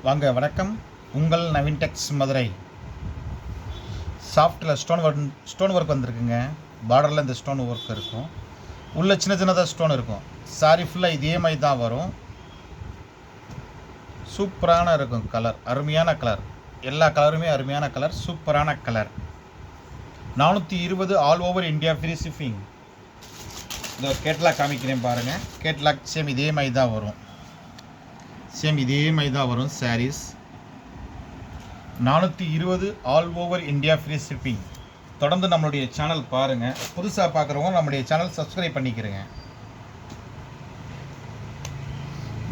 வாங்க வணக்கம். உங்கள் நவீன் டெக்ஸ் மதுரை. சாஃப்ட்டில் ஸ்டோன் ஒர்க் வந்திருக்குங்க. பார்டரில் இந்த ஸ்டோன் ஒர்க் இருக்கும். உள்ள சின்ன சின்னதாக ஸ்டோன் இருக்கும். சாரி ஃபுல்லாக இதே மாதிரி தான் வரும். சூப்பரான இருக்கும் கலர், அருமையான கலர். எல்லா கலருமே அருமையான கலர், சூப்பரான colour. 420 all over India free shipping. இந்த கேட்லாக் காமிக்கிறேன் பாருங்கள். கேட்லாக் சேம் இதே மாதிரி தான் வரும். Sarees 420 all over India free shipping. தொடர்ந்து நம்மளுடைய சேனல் பாருங்கள். புதுசாக பார்க்குறவங்க நம்மளுடைய சேனல் சப்ஸ்கிரைப் பண்ணிக்கிறேங்க.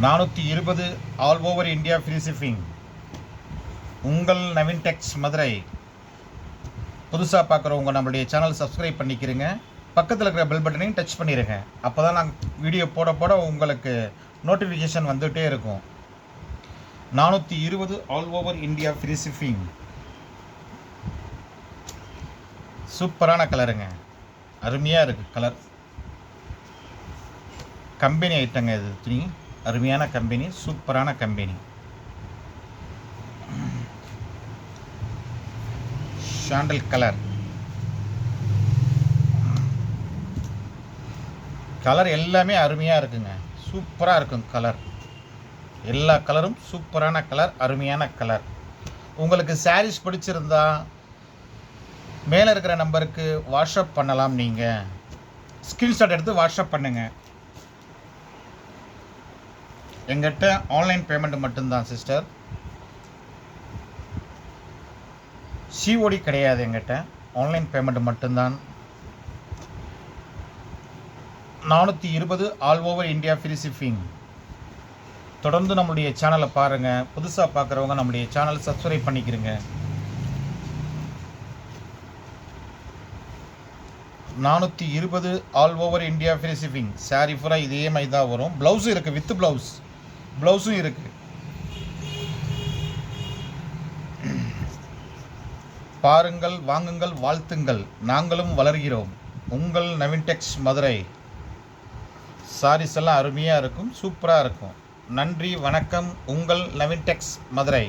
420 all over India free shipping. உங்கள் நவீன் டெக்ஸ் மதுரை. புதுசாக பார்க்குறவங்க நம்மளுடைய சேனல் சப்ஸ்கிரைப் பண்ணிக்கிறேங்க. பக்கத்தில் இருக்கிற பெல் பட்டனையும் டச் பண்ணிடுங்க. அப்போ தான் நாங்கள் வீடியோ போட உங்களுக்கு நோட்டிஃபிகேஷன் வந்துகிட்டே இருக்கும். 420 all over India free shipping. சூப்பரான கலருங்க, அருமையாக இருக்குது கலர். கம்பெனி ஐட்டங்க இது. துணி அருமையான கம்பெனி, சூப்பரான கம்பெனி. Sandal colour. கலர் எல்லாமே அருமையாக இருக்குங்க, சூப்பராக இருக்கும் கலர். எல்லா கலரும் சூப்பரான கலர், அருமையான கலர். உங்களுக்கு சாரீஸ் பிடிச்சிருந்தா மேலே இருக்கிற நம்பருக்கு வாட்ஸ்அப் பண்ணலாம். நீங்கள் ஸ்க்ரீன்ஷாட் எடுத்து வாட்ஸ்அப் பண்ணுங்கள். எங்கிட்ட ஆன்லைன் பேமெண்ட் மட்டும்தான் சிஸ்டர், சிஓடி கிடையாது. எங்கிட்ட ஆன்லைன் பேமெண்ட் மட்டும்தான். 420 all over India free shipping. தொடர்ந்து நம்மளுடைய சேனலை பாருங்கள். புதுசாக பார்க்குறவங்க நம்மளுடைய சேனல் சப்ஸ்கிரைப் பண்ணிக்கிறங்க. 420 all over India free shipping. Saree ஃபுல்லாக இதே மாதிரி தான் வரும். ப்ளவுஸும் இருக்குது, வித் ப்ளவுஸும் இருக்குது. பாருங்கள், வாங்குங்கள், வாழ்த்துங்கள். நாங்களும் வளர்கிறோம். உங்கள் நவீன் டெக்ஸ் மதுரை. சாரீஸ் எல்லாம் அருமையாக இருக்கும், சூப்பராக இருக்கும். நன்றி, வணக்கம். உங்கள் நவீன் டெக்ஸ் மதுரை.